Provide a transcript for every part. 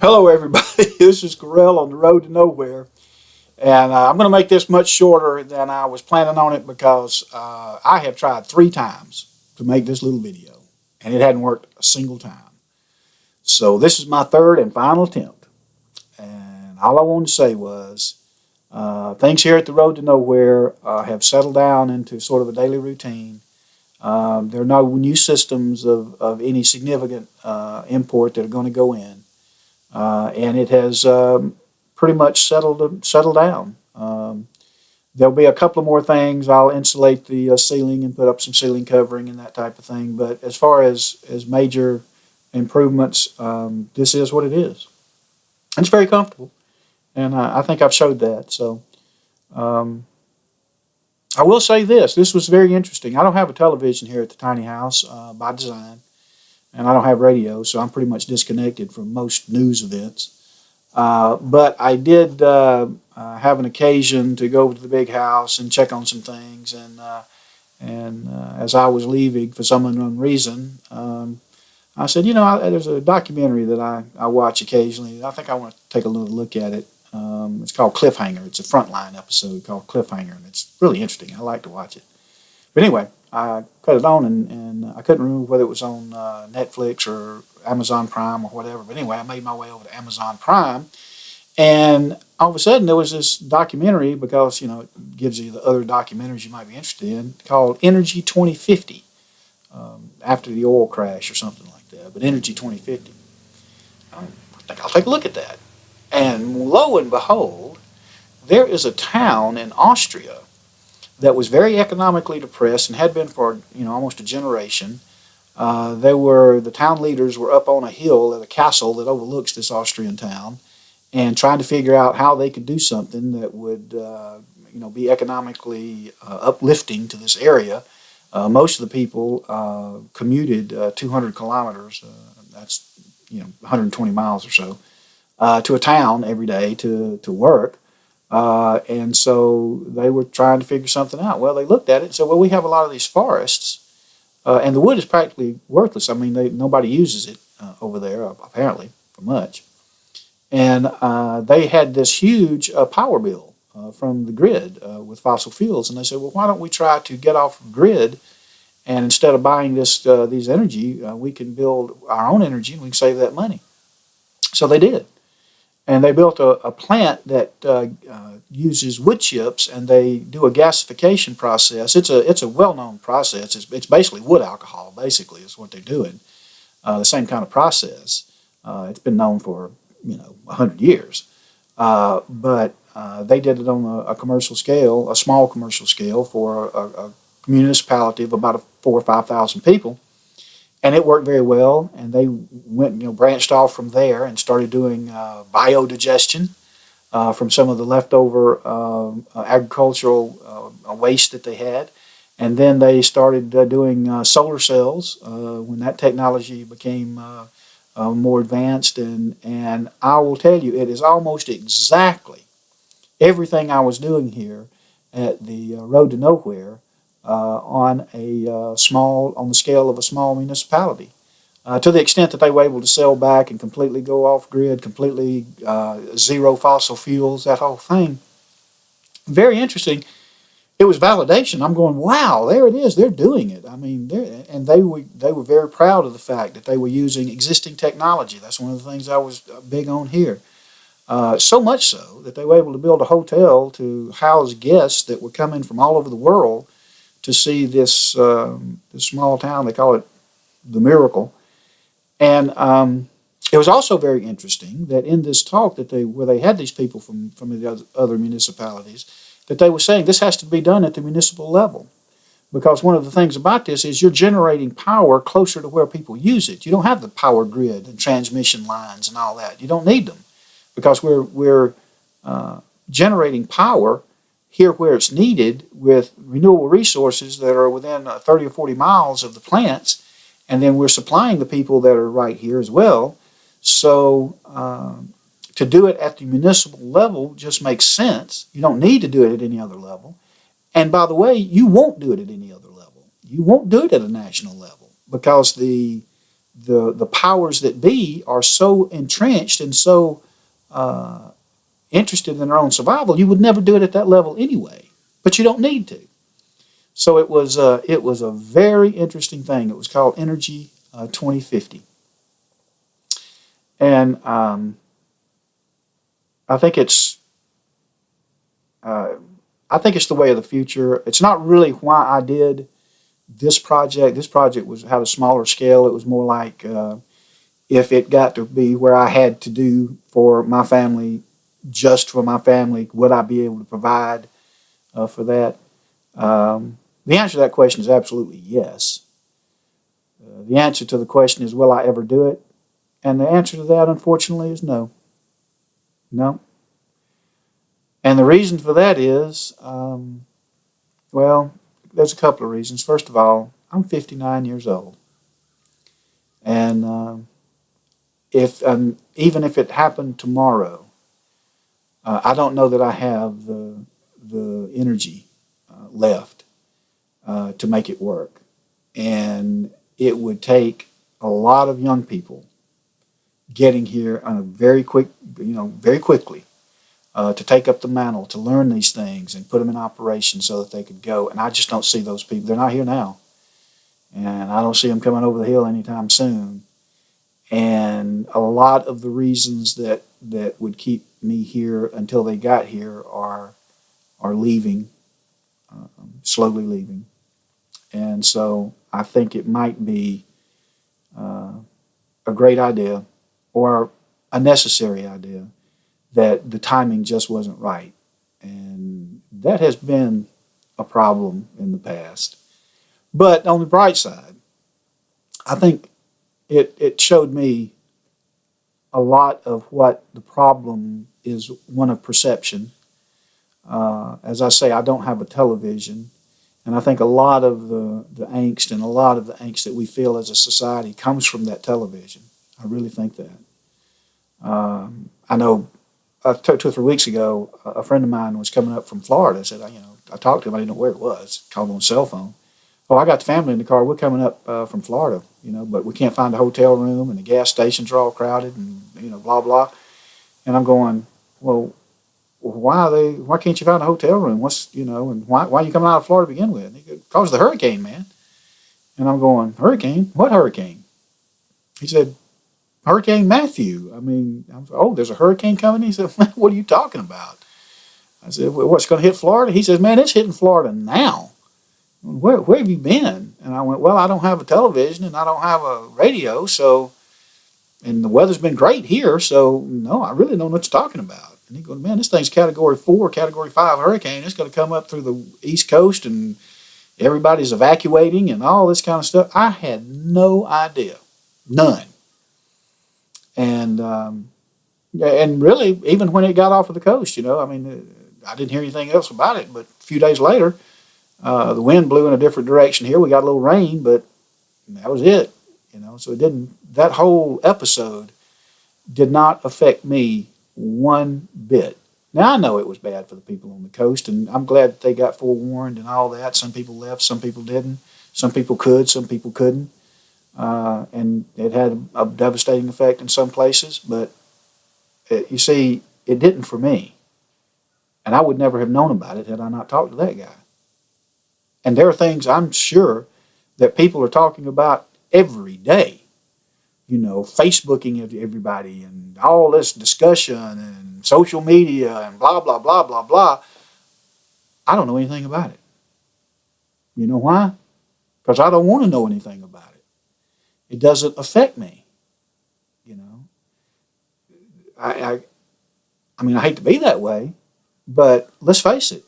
Hello, everybody. This is Corell on the road to nowhere, and I'm going to make this much shorter than I was planning on it because I have tried 3 times to make this little video, and it hadn't worked a single time. So this is my third and final attempt, and all I wanted to say was things here at the road to nowhere have settled down into sort of a daily routine. There are no new systems of any significant import that are going to go in. And it has pretty much settled down. There'll be a couple of more things. I'll insulate the ceiling and put up some ceiling covering and that type of thing. But as far as major improvements, this is what it is. And it's very comfortable, and I think I've showed that. So um, I will say this. This was very interesting. I don't have a television here at the tiny house by design. And I don't have radio, so I'm pretty much disconnected from most news events. But I did have an occasion to go over to the big house and check on some things. And as I was leaving, for some unknown reason, I said, there's a documentary that I watch occasionally. I think I want to take a little look at it. It's called Cliffhanger. It's a Frontline episode called Cliffhanger, and it's really interesting. I like to watch it. But anyway, I cut it on, and I couldn't remember whether it was on Netflix or Amazon Prime or whatever. But anyway, I made my way over to Amazon Prime, and all of a sudden there was this documentary, because, it gives you the other documentaries you might be interested in, called Energy 2050, after the oil crash or something like that. But Energy 2050. I think I'll take a look at that. And lo and behold, there is a town in Austria that was very economically depressed and had been for almost a generation. The town leaders were up on a hill at a castle that overlooks this Austrian town, and trying to figure out how they could do something that would be economically uplifting to this area. Most of the people commuted 200 kilometers. That's 120 miles or so to a town every day to work. And so they were trying to figure something out. Well, they looked at it and said, well, we have a lot of these forests, and the wood is practically worthless. I mean, nobody uses it over there, apparently, for much. And they had this huge power bill from the grid with fossil fuels. And they said, well, why don't we try to get off the grid, and instead of buying these energy, we can build our own energy and we can save that money. So they did. And they built a plant that uses wood chips, and they do a gasification process. It's a well-known process. It's basically wood alcohol, basically, is what they're doing. The same kind of process. It's been known for 100 years. But they did it on a commercial scale, a small commercial scale, for a municipality of about 4,000 or 5,000 people. And it worked very well, and they went, branched off from there and started doing biodigestion from some of the leftover agricultural waste that they had. And then they started doing solar cells when that technology became more advanced. And I will tell you, it is almost exactly everything I was doing here at the Road to Nowhere on the scale of a small municipality, to the extent that they were able to sell back and completely go off grid, completely zero fossil fuels, that whole thing. Very interesting. It was validation. I'm going, wow, there it is. They're doing it. I mean, they were very proud of the fact that they were using existing technology. That's one of the things I was big on here. So much so that they were able to build a hotel to house guests that were coming from all over the world to see this small town. They call it the Miracle. And it was also very interesting that in this talk where they had these people from the other municipalities, that they were saying this has to be done at the municipal level, because one of the things about this is you're generating power closer to where people use it. You don't have the power grid and transmission lines and all that. You don't need them, because we're generating power here where it's needed with renewable resources that are within 30 or 40 miles of the plants, and then we're supplying the people that are right here as well. So to do it at the municipal level just makes sense. You don't need to do it at any other level. And by the way, you won't do it at any other level. You won't do it at a national level, because the the powers that be are so entrenched and so interested in their own survival, you would never do it at that level anyway. But you don't need to. So it was a very interesting thing. It was called Energy 2050, and I think it's uh, I think it's the way of the future. It's not really why I did this project. This project had a smaller scale. It was more like if it got to be where I had to do for my family, just for my family, would I be able to provide for that? The answer to that question is absolutely yes. The answer to the question is, will I ever do it? And the answer to that, unfortunately, is no. No. And the reason for that is, well, there's a couple of reasons. First of all, I'm 59 years old. And if even if it happened tomorrow, I don't know that I have the energy left to make it work. And it would take a lot of young people getting here on a very quickly to take up the mantle, to learn these things and put them in operation so that they could go. And I just don't see those people. They're not here now. And I don't see them coming over the hill anytime soon. And a lot of the reasons that would keep me here until they got here are leaving, slowly leaving. And so I think it might be a great idea or a necessary idea that the timing just wasn't right. And that has been a problem in the past. But on the bright side, I think it showed me a lot of what the problem is, one of perception. As I say, I don't have a television. And I think a lot of the angst and a lot of the angst that we feel as a society comes from that television. I really think that. I know 2 or 3 weeks ago, a friend of mine was coming up from Florida. I said, I talked to him. I didn't know where it was. Called him on his cell phone. Oh, I got the family in the car. We're coming up from Florida, but we can't find a hotel room, and the gas stations are all crowded, and blah blah. And I'm going, well, why can't you find a hotel room? And why are you coming out of Florida to begin with? And he goes, because of the hurricane, man. And I'm going, hurricane? What hurricane? He said, Hurricane Matthew. I mean, oh, there's a hurricane coming? He said, what are you talking about? I said, well, what's going to hit Florida? He says, man, it's hitting Florida now. Where have you been? And I went, well, I don't have a television and I don't have a radio, and the weather's been great here, so no, I really don't know what you're talking about. And he goes, man, this thing's Category 4, Category 5 hurricane. It's going to come up through the East Coast and everybody's evacuating and all this kind of stuff. I had no idea. None. And really, even when it got off of the coast, I didn't hear anything else about it. But a few days later, the wind blew in a different direction here. We got a little rain, but that was it. So it didn't. That whole episode did not affect me one bit. Now I know it was bad for the people on the coast, and I'm glad that they got forewarned and all that. Some people left, some people didn't. Some people could, some people couldn't. And it had a devastating effect in some places, but you see, it didn't for me. And I would never have known about it had I not talked to that guy. And there are things I'm sure that people are talking about every day. Facebooking everybody and all this discussion and social media and blah, blah, blah, blah, blah. I don't know anything about it. You know why? Because I don't want to know anything about it. It doesn't affect me. I hate to be that way, but let's face it.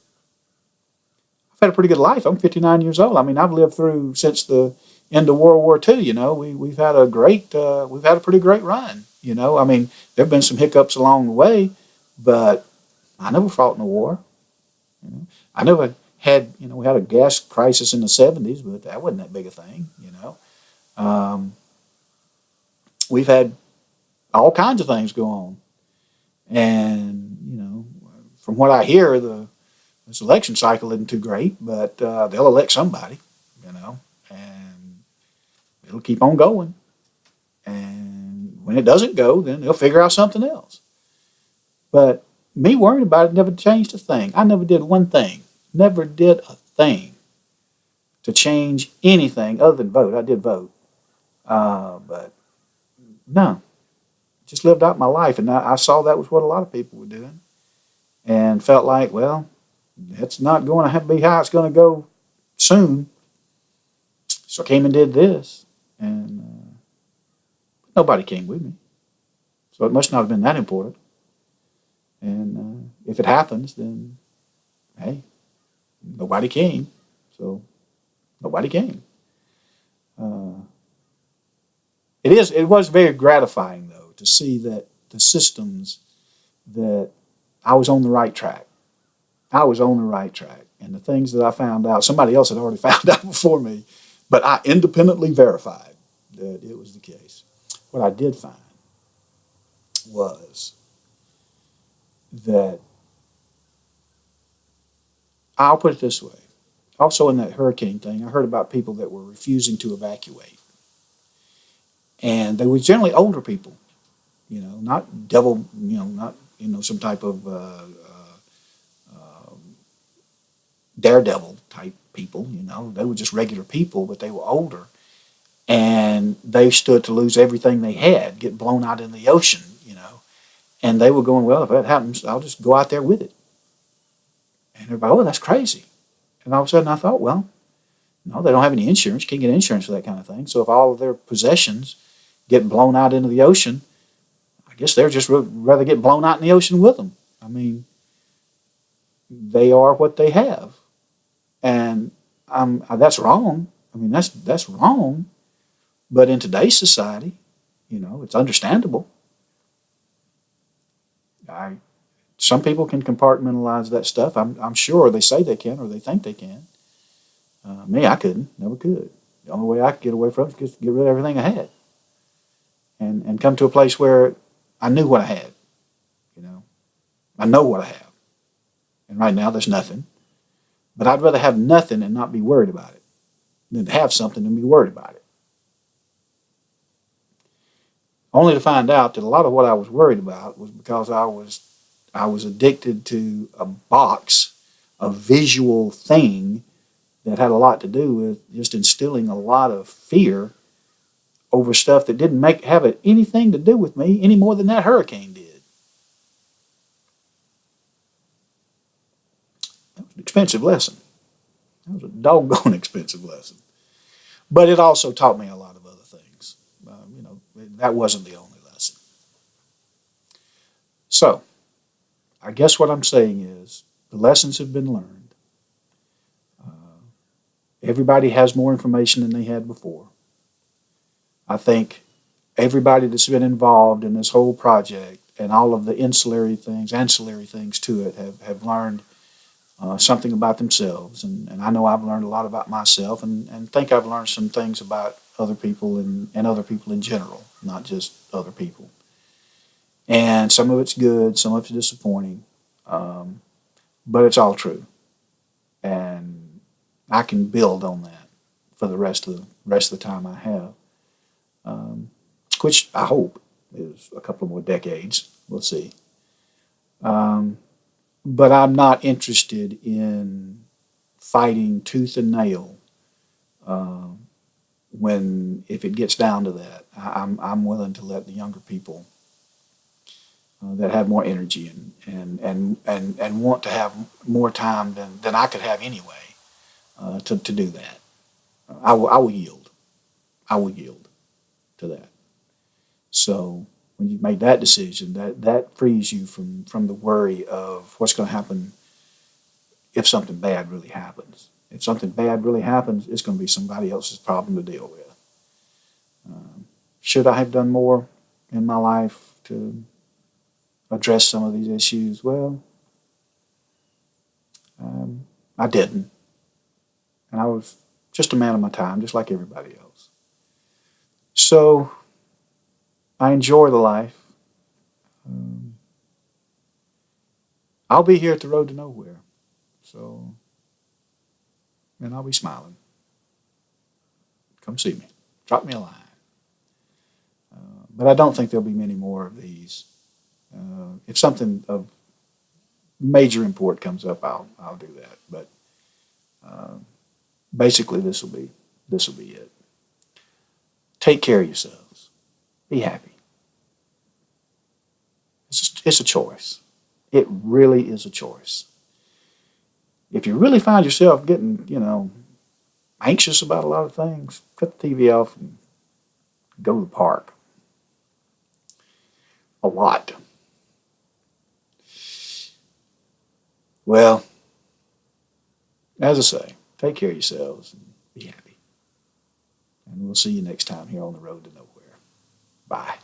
I've had a pretty good life. I'm 59 years old. I've lived through since the end of World War II. We've had a pretty great run. There've been some hiccups along the way, but I never fought in a war. I never had, we had a gas crisis in the 70s, but that wasn't that big a thing. We've had all kinds of things go on. And, from what I hear, this election cycle isn't too great, but they'll elect somebody, and it'll keep on going. And when it doesn't go, then they'll figure out something else. But me worrying about it never changed a thing. I never did one thing. Never did a thing to change anything other than vote. I did vote. But no, just lived out my life. And I saw that was what a lot of people were doing. And felt like, well, it's not going to be how it's going to go soon. So I came and did this. And nobody came with me. So it must not have been that important. And if it happens, then, hey, nobody came. So nobody came. It was very gratifying, though, to see that the systems that I was on the right track. I was on the right track. And the things that I found out, somebody else had already found out before me, but I independently verified that it was the case. What I did find was that, I'll put it this way. Also in that hurricane thing, I heard about people that were refusing to evacuate. And they were generally older people, not devil, not, some type of daredevil type people, They were just regular people, but they were older. And they stood to lose everything they had, get blown out in the ocean, And they were going, well, if that happens, I'll just go out there with it. And everybody, oh, that's crazy. And all of a sudden I thought, well, no, they don't have any insurance. You can't get insurance for that kind of thing. So if all of their possessions get blown out into the ocean, I guess they're just rather get blown out in the ocean with them. I mean, they are what they have. And that's wrong. I mean, that's wrong. But in today's society, it's understandable. Some people can compartmentalize that stuff. I'm sure they say they can or they think they can. Me, I couldn't. Never could. The only way I could get away from it was get rid of everything I had. And come to a place where I knew what I had. I know what I have. And right now there's nothing. But I'd rather have nothing and not be worried about it than to have something and be worried about it. Only to find out that a lot of what I was worried about was because I was addicted to a box, a visual thing that had a lot to do with just instilling a lot of fear over stuff that didn't have anything to do with me any more than that hurricane did. That was an expensive lesson. That was a doggone expensive lesson. But it also taught me a lot of other things. That wasn't the only lesson. So, I guess what I'm saying is the lessons have been learned. Everybody has more information than they had before. I think everybody that's been involved in this whole project and all of the ancillary things to it have learned something about themselves. And I know I've learned a lot about myself and think I've learned some things about other people and other people in general, not just other people. And some of it's good, some of it's disappointing, but it's all true. And I can build on that for the rest of the time I have, which I hope is a couple more decades. We'll see. But I'm not interested in fighting tooth and nail if it gets down to that. I'm willing to let the younger people that have more energy and want to have more time than I could have anyway to do that. I will yield. I will yield to that. So when you make that decision, that frees you from the worry of what's going to happen if something bad really happens. If something bad really happens, it's going to be somebody else's problem to deal with. Should I have done more in my life to address some of these issues? Well, I didn't. And I was just a man of my time, just like everybody else. So I enjoy the life. I'll be here at the road to nowhere. So, and I'll be smiling. Come see me. Drop me a line. But I don't think there'll be many more of these. If something of major import comes up, I'll do that. But basically, this will be it. Take care of yourselves. Be happy. It's a choice. It really is a choice. If you really find yourself getting, anxious about a lot of things, cut the TV off and go to the park. A lot. Well, as I say, take care of yourselves and be happy. And we'll see you next time here on the road to nowhere. Bye.